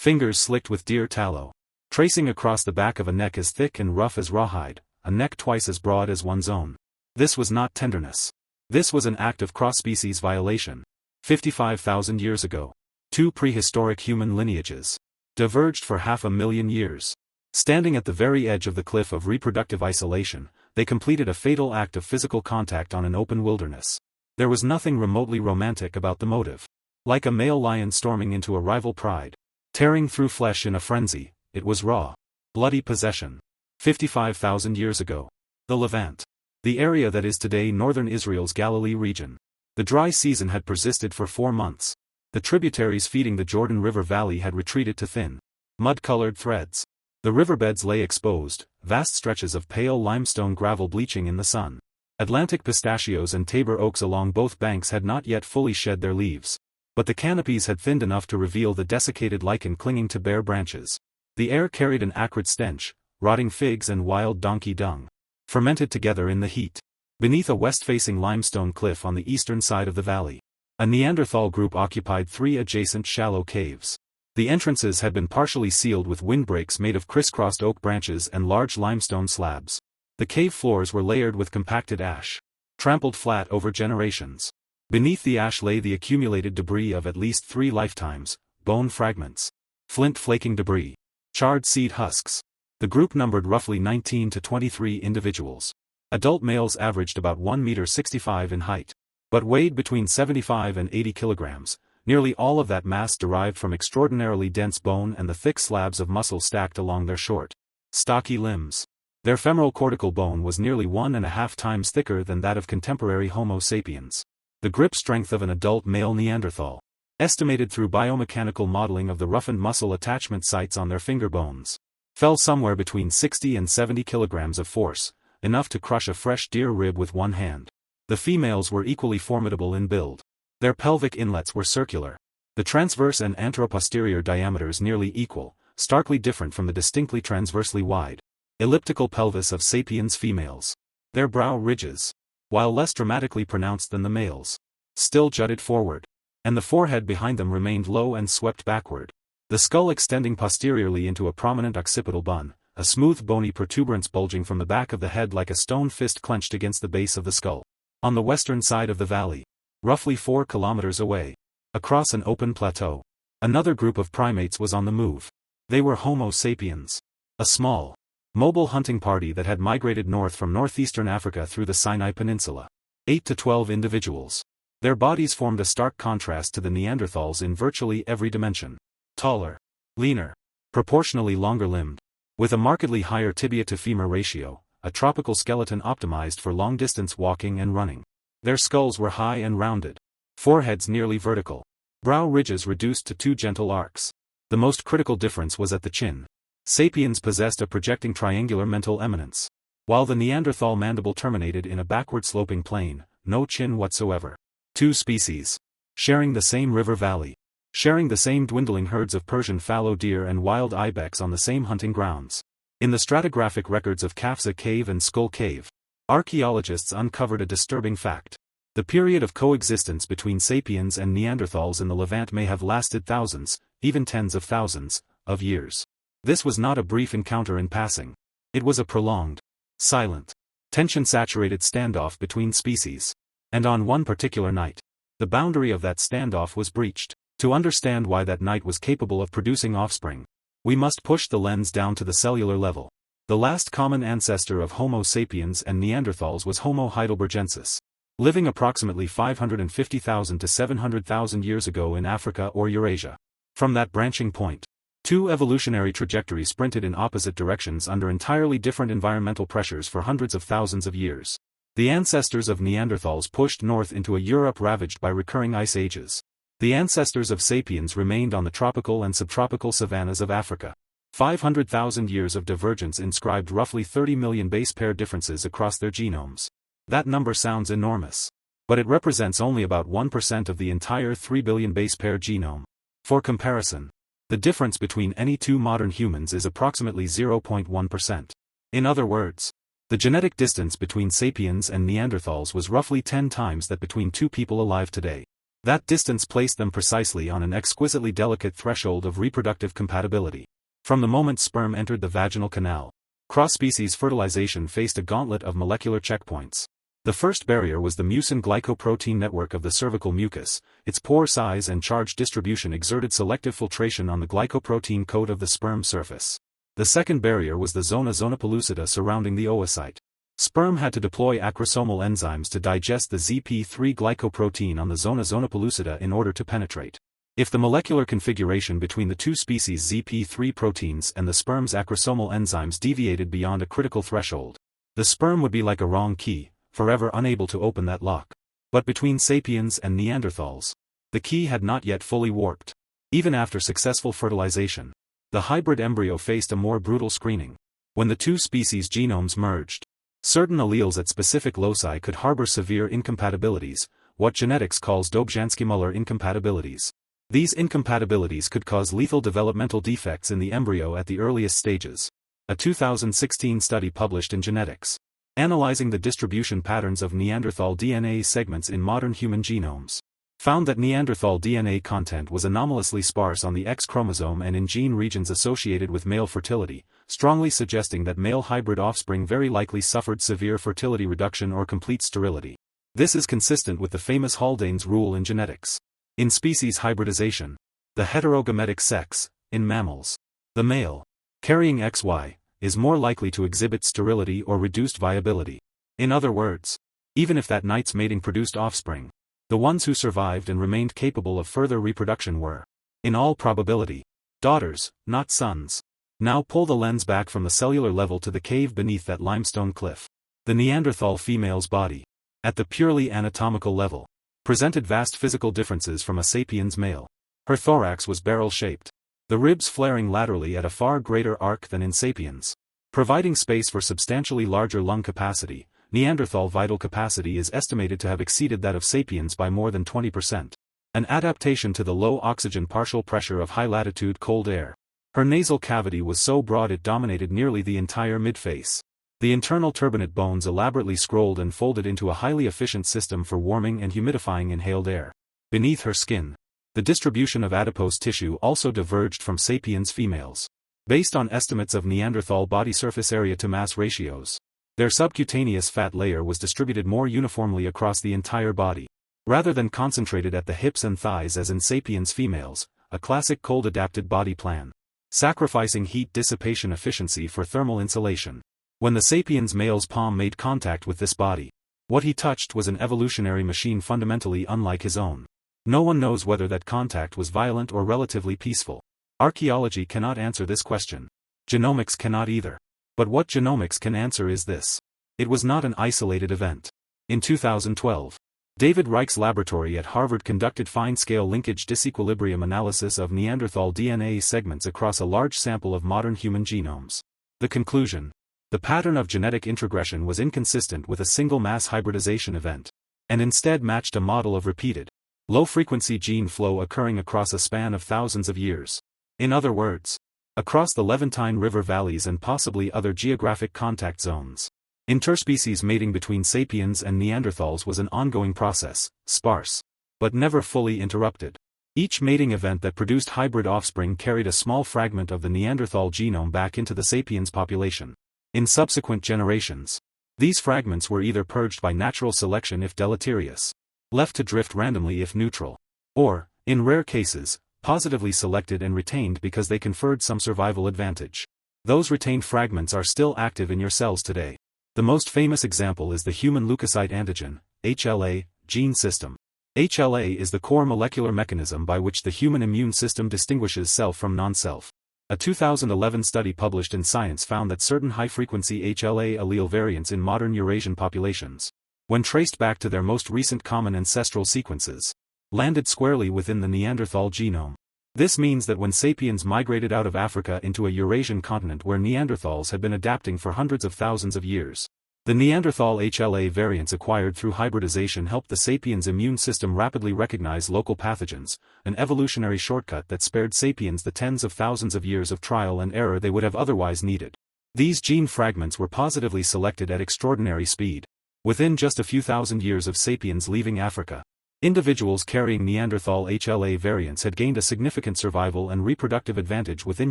Fingers slicked with deer tallow. Tracing across the back of a neck as thick and rough as rawhide, a neck twice as broad as one's own. This was not tenderness. This was an act of cross-species violation. 55,000 years ago. Two prehistoric human lineages diverged for 500,000 years. Standing at the very edge of the cliff of reproductive isolation, they completed a fatal act of physical contact on an open wilderness. There was nothing remotely romantic about the motive. Like a male lion storming into a rival pride, tearing through flesh in a frenzy, it was raw, bloody possession. 55,000 years ago. The Levant. The area that is today northern Israel's Galilee region. The dry season had persisted for 4 months. The tributaries feeding the Jordan River Valley had retreated to thin, mud-colored threads. The riverbeds lay exposed, vast stretches of pale limestone gravel bleaching in the sun. Atlantic pistachios and Tabor oaks along both banks had not yet fully shed their leaves, but the canopies had thinned enough to reveal the desiccated lichen clinging to bare branches. The air carried an acrid stench, rotting figs and wild donkey dung, fermented together in the heat. Beneath a west-facing limestone cliff on the eastern side of the valley, a Neanderthal group occupied 3 adjacent shallow caves. The entrances had been partially sealed with windbreaks made of crisscrossed oak branches and large limestone slabs. The cave floors were layered with compacted ash, trampled flat over generations. Beneath the ash lay the accumulated debris of at least 3 lifetimes, bone fragments, flint-flaking debris, charred seed husks. The group numbered roughly 19 to 23 individuals. Adult males averaged about 1.65 meters in height, but weighed between 75 and 80 kilograms. Nearly all of that mass derived from extraordinarily dense bone and the thick slabs of muscle stacked along their short, stocky limbs. Their femoral cortical bone was nearly 1.5 times thicker than that of contemporary Homo sapiens. The grip strength of an adult male Neanderthal, estimated through biomechanical modeling of the roughened muscle attachment sites on their finger bones, fell somewhere between 60 and 70 kilograms of force, enough to crush a fresh deer rib with one hand. The females were equally formidable in build. Their pelvic inlets were circular. The transverse and anteroposterior diameters nearly equal, starkly different from the distinctly transversely wide, elliptical pelvis of sapiens females. Their brow ridges, while less dramatically pronounced than the males, still jutted forward, and the forehead behind them remained low and swept backward. The skull extending posteriorly into a prominent occipital bun, a smooth bony protuberance bulging from the back of the head like a stone fist clenched against the base of the skull. On the western side of the valley, roughly 4 kilometers away, across an open plateau, another group of primates was on the move. They were Homo sapiens, a small, mobile hunting party that had migrated north from northeastern Africa through the Sinai Peninsula. 8 to 12 individuals. Their bodies formed a stark contrast to the Neanderthals in virtually every dimension. Taller, leaner, proportionally longer-limbed, with a markedly higher tibia-to-femur ratio, a tropical skeleton optimized for long-distance walking and running. Their skulls were high and rounded, foreheads nearly vertical, brow ridges reduced to 2 gentle arcs. The most critical difference was at the chin. Sapiens possessed a projecting triangular mental eminence, while the Neanderthal mandible terminated in a backward-sloping plane, no chin whatsoever. 2 species, sharing the same river valley, sharing the same dwindling herds of Persian fallow deer and wild ibex on the same hunting grounds. In the stratigraphic records of Kafza Cave and Skull Cave, archaeologists uncovered a disturbing fact. The period of coexistence between sapiens and Neanderthals in the Levant may have lasted thousands, even tens of thousands, of years. This was not a brief encounter in passing. It was a prolonged, silent, tension-saturated standoff between species. And on one particular night, the boundary of that standoff was breached. To understand why that night was capable of producing offspring, we must push the lens down to the cellular level. The last common ancestor of Homo sapiens and Neanderthals was Homo heidelbergensis, living approximately 550,000 to 700,000 years ago in Africa or Eurasia. From that branching point, 2 evolutionary trajectories sprinted in opposite directions under entirely different environmental pressures for hundreds of thousands of years. The ancestors of Neanderthals pushed north into a Europe ravaged by recurring ice ages. The ancestors of sapiens remained on the tropical and subtropical savannas of Africa. 500,000 years of divergence inscribed roughly 30 million base pair differences across their genomes. That number sounds enormous, but it represents only about 1% of the entire 3 billion base pair genome. For comparison, the difference between any 2 modern humans is approximately 0.1%. In other words, the genetic distance between sapiens and Neanderthals was roughly 10 times that between 2 people alive today. That distance placed them precisely on an exquisitely delicate threshold of reproductive compatibility. From the moment sperm entered the vaginal canal, cross-species fertilization faced a gauntlet of molecular checkpoints. The first barrier was the mucin glycoprotein network of the cervical mucus. Its pore size and charge distribution exerted selective filtration on the glycoprotein coat of the sperm surface. The second barrier was the zona pellucida surrounding the oocyte. Sperm had to deploy acrosomal enzymes to digest the ZP3 glycoprotein on the zona pellucida in order to penetrate. If the molecular configuration between the two species ZP3 proteins and the sperm's acrosomal enzymes deviated beyond a critical threshold, the sperm would be like a wrong key, forever unable to open that lock. But between sapiens and Neanderthals, the key had not yet fully warped. Even after successful fertilization, the hybrid embryo faced a more brutal screening. When the two species' genomes merged, certain alleles at specific loci could harbor severe incompatibilities, what genetics calls Dobzhansky-Muller incompatibilities. These incompatibilities could cause lethal developmental defects in the embryo at the earliest stages. A 2016 study published in Genetics, analyzing the distribution patterns of Neanderthal DNA segments in modern human genomes, found that Neanderthal DNA content was anomalously sparse on the X chromosome and in gene regions associated with male fertility, strongly suggesting that male hybrid offspring very likely suffered severe fertility reduction or complete sterility. This is consistent with the famous Haldane's rule in genetics. In species hybridization, the heterogametic sex, in mammals, the male, carrying XY, is more likely to exhibit sterility or reduced viability. In other words, even if that knight's mating produced offspring, the ones who survived and remained capable of further reproduction were, in all probability, daughters, not sons. Now pull the lens back from the cellular level to the cave beneath that limestone cliff. The Neanderthal female's body, at the purely anatomical level, presented vast physical differences from a sapiens male. Her thorax was barrel-shaped, the ribs flaring laterally at a far greater arc than in sapiens, providing space for substantially larger lung capacity. Neanderthal vital capacity is estimated to have exceeded that of sapiens by more than 20%. An adaptation to the low oxygen partial pressure of high-latitude cold air. Her nasal cavity was so broad it dominated nearly the entire midface. The internal turbinate bones elaborately scrolled and folded into a highly efficient system for warming and humidifying inhaled air. Beneath her skin, the distribution of adipose tissue also diverged from sapiens females. Based on estimates of Neanderthal body surface area to mass ratios, their subcutaneous fat layer was distributed more uniformly across the entire body, rather than concentrated at the hips and thighs as in sapiens females, a classic cold-adapted body plan, sacrificing heat dissipation efficiency for thermal insulation. When the sapiens male's palm made contact with this body, what he touched was an evolutionary machine fundamentally unlike his own. No one knows whether that contact was violent or relatively peaceful. Archaeology cannot answer this question. Genomics cannot either. But what genomics can answer is this. It was not an isolated event. In 2012, David Reich's laboratory at Harvard conducted fine-scale linkage disequilibrium analysis of Neanderthal DNA segments across a large sample of modern human genomes. The conclusion: the pattern of genetic introgression was inconsistent with a single mass hybridization event, and instead matched a model of repeated, low-frequency gene flow occurring across a span of thousands of years. In other words, across the Levantine river valleys and possibly other geographic contact zones. Interspecies mating between sapiens and Neanderthals was an ongoing process, sparse, but never fully interrupted. Each mating event that produced hybrid offspring carried a small fragment of the Neanderthal genome back into the sapiens population. In subsequent generations, these fragments were either purged by natural selection if deleterious, left to drift randomly if neutral, or, in rare cases, positively selected and retained because they conferred some survival advantage. Those retained fragments are still active in your cells today. The most famous example is the human leukocyte antigen, HLA, gene system. HLA is the core molecular mechanism by which the human immune system distinguishes self from non-self. A 2011 study published in Science found that certain high-frequency HLA allele variants in modern Eurasian populations, when traced back to their most recent common ancestral sequences, landed squarely within the Neanderthal genome. This means that when sapiens migrated out of Africa into a Eurasian continent where Neanderthals had been adapting for hundreds of thousands of years, the Neanderthal HLA variants acquired through hybridization helped the sapiens' immune system rapidly recognize local pathogens, an evolutionary shortcut that spared sapiens the tens of thousands of years of trial and error they would have otherwise needed. These gene fragments were positively selected at extraordinary speed. Within just a few thousand years of sapiens leaving Africa, Individuals carrying Neanderthal HLA variants had gained a significant survival and reproductive advantage within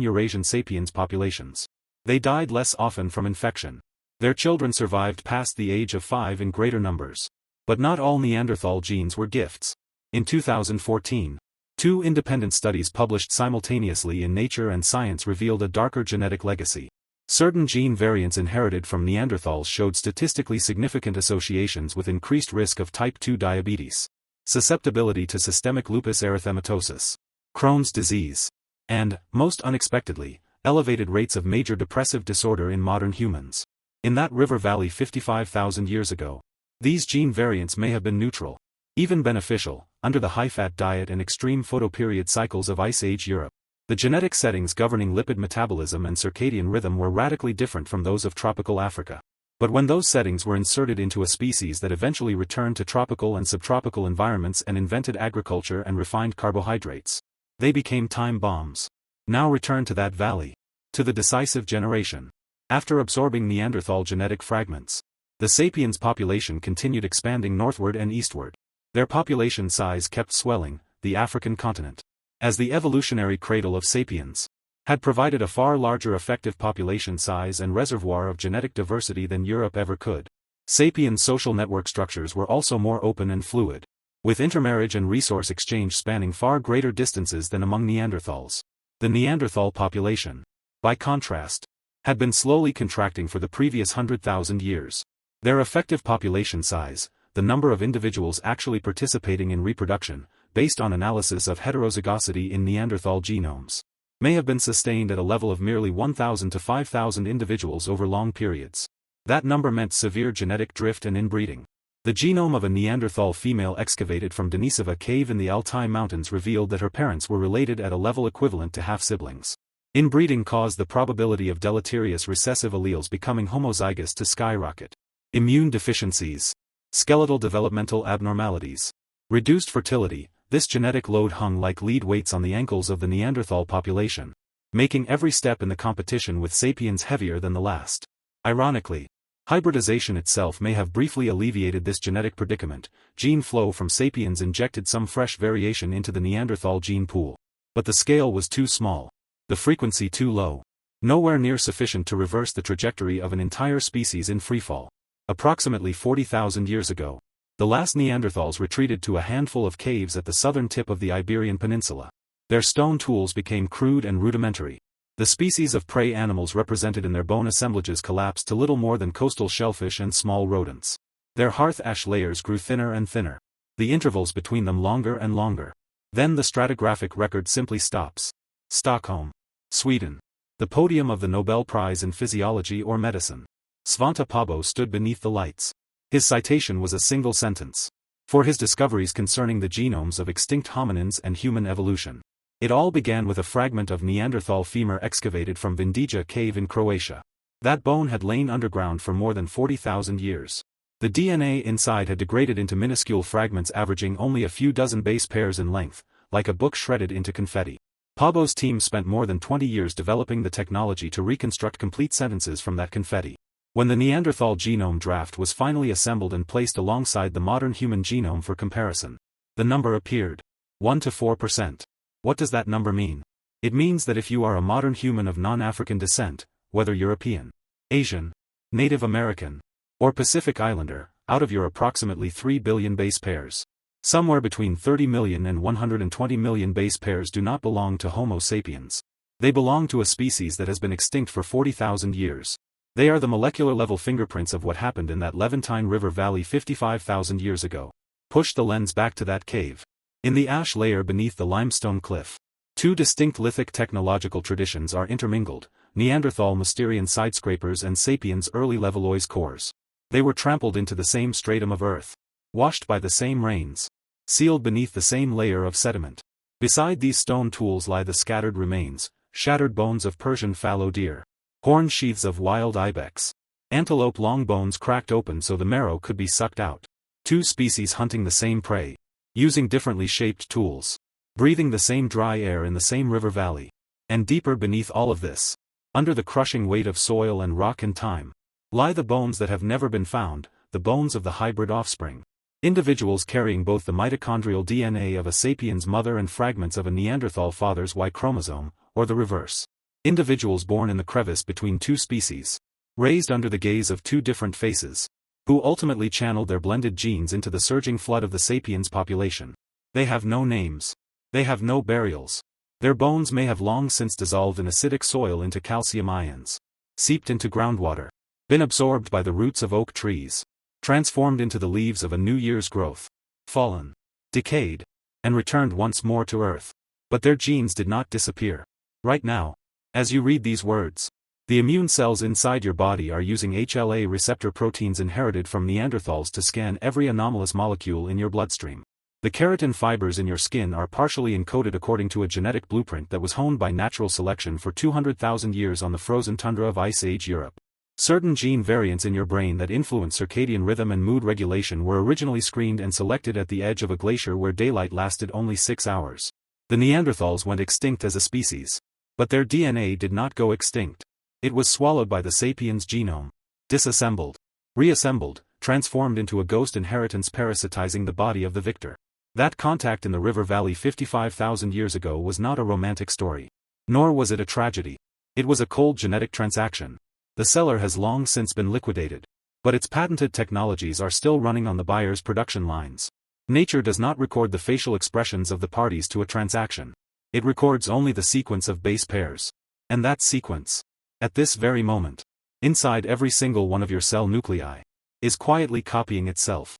Eurasian sapiens populations. They died less often from infection. Their children survived past the age of 5 in greater numbers. But not all Neanderthal genes were gifts. In 2014, 2 independent studies published simultaneously in Nature and Science revealed a darker genetic legacy. Certain gene variants inherited from Neanderthals showed statistically significant associations with increased risk of type 2 diabetes, susceptibility to systemic lupus erythematosus, Crohn's disease, and, most unexpectedly, elevated rates of major depressive disorder in modern humans. In that river valley 55,000 years ago, these gene variants may have been neutral, even beneficial, under the high-fat diet and extreme photoperiod cycles of Ice Age Europe. The genetic settings governing lipid metabolism and circadian rhythm were radically different from those of tropical Africa. But when those settings were inserted into a species that eventually returned to tropical and subtropical environments and invented agriculture and refined carbohydrates, they became time bombs. Now return to that valley. To the decisive generation. After absorbing Neanderthal genetic fragments, the sapiens population continued expanding northward and eastward. Their population size kept swelling, the African continent, as the evolutionary cradle of sapiens, had provided a far larger effective population size and reservoir of genetic diversity than Europe ever could. Sapiens' social network structures were also more open and fluid, with intermarriage and resource exchange spanning far greater distances than among Neanderthals. The Neanderthal population, by contrast, had been slowly contracting for the previous 100,000 years. Their effective population size, the number of individuals actually participating in reproduction, based on analysis of heterozygosity in Neanderthal genomes, may have been sustained at a level of merely 1,000 to 5,000 individuals over long periods. That number meant severe genetic drift and inbreeding. The genome of a Neanderthal female excavated from Denisova cave in the Altai Mountains revealed that her parents were related at a level equivalent to half-siblings. Inbreeding caused the probability of deleterious recessive alleles becoming homozygous to skyrocket. Immune deficiencies, skeletal developmental abnormalities, reduced fertility. This genetic load hung like lead weights on the ankles of the Neanderthal population, making every step in the competition with sapiens heavier than the last. Ironically, hybridization itself may have briefly alleviated this genetic predicament. Gene flow from sapiens injected some fresh variation into the Neanderthal gene pool. But the scale was too small, the frequency too low, nowhere near sufficient to reverse the trajectory of an entire species in freefall. Approximately 40,000 years ago, the last Neanderthals retreated to a handful of caves at the southern tip of the Iberian Peninsula. Their stone tools became crude and rudimentary. The species of prey animals represented in their bone assemblages collapsed to little more than coastal shellfish and small rodents. Their hearth ash layers grew thinner and thinner, the intervals between them longer and longer. Then the stratigraphic record simply stops. Stockholm, Sweden. The podium of the Nobel Prize in Physiology or Medicine. Svante Pääbo stood beneath the lights. His citation was a single sentence. For his discoveries concerning the genomes of extinct hominins and human evolution. It all began with a fragment of Neanderthal femur excavated from Vindija cave in Croatia. That bone had lain underground for more than 40,000 years. The DNA inside had degraded into minuscule fragments averaging only a few dozen base pairs in length, like a book shredded into confetti. Pääbo's team spent more than 20 years developing the technology to reconstruct complete sentences from that confetti. When the Neanderthal genome draft was finally assembled and placed alongside the modern human genome for comparison, the number appeared. 1 to 4%. What does that number mean? It means that if you are a modern human of non-African descent, whether European, Asian, Native American, or Pacific Islander, out of your approximately 3 billion base pairs, somewhere between 30 million and 120 million base pairs do not belong to Homo sapiens. They belong to a species that has been extinct for 40,000 years. They are the molecular-level fingerprints of what happened in that Levantine River Valley 55,000 years ago. Push the lens back to that cave. In the ash layer beneath the limestone cliff, two distinct lithic technological traditions are intermingled, Neanderthal Mousterian sidescrapers and Sapiens early Levallois cores. They were trampled into the same stratum of earth, washed by the same rains, sealed beneath the same layer of sediment. Beside these stone tools lie the scattered remains, shattered bones of Persian fallow deer, horn sheaths of wild ibex, antelope long bones cracked open so the marrow could be sucked out. Two species hunting the same prey, using differently shaped tools, breathing the same dry air in the same river valley. And deeper beneath all of this, under the crushing weight of soil and rock and time, lie the bones that have never been found, the bones of the hybrid offspring. Individuals carrying both the mitochondrial DNA of a sapiens mother and fragments of a Neanderthal father's Y chromosome, or the reverse. Individuals born in the crevice between two species. Raised under the gaze of two different faces. Who ultimately channeled their blended genes into the surging flood of the sapiens population. They have no names. They have no burials. Their bones may have long since dissolved in acidic soil into calcium ions. Seeped into groundwater. Been absorbed by the roots of oak trees. Transformed into the leaves of a new year's growth. Fallen. Decayed. And returned once more to Earth. But their genes did not disappear. Right now, as you read these words, the immune cells inside your body are using HLA receptor proteins inherited from Neanderthals to scan every anomalous molecule in your bloodstream. The keratin fibers in your skin are partially encoded according to a genetic blueprint that was honed by natural selection for 200,000 years on the frozen tundra of Ice Age Europe. Certain gene variants in your brain that influence circadian rhythm and mood regulation were originally screened and selected at the edge of a glacier where daylight lasted only 6 hours. The Neanderthals went extinct as a species. But their DNA did not go extinct. It was swallowed by the sapiens genome. Disassembled. Reassembled, transformed into a ghost inheritance parasitizing the body of the victor. That contact in the river valley 55,000 years ago was not a romantic story. Nor was it a tragedy. It was a cold genetic transaction. The seller has long since been liquidated. But its patented technologies are still running on the buyer's production lines. Nature does not record the facial expressions of the parties to a transaction. It records only the sequence of base pairs. And that sequence, at this very moment, inside every single one of your cell nuclei, is quietly copying itself.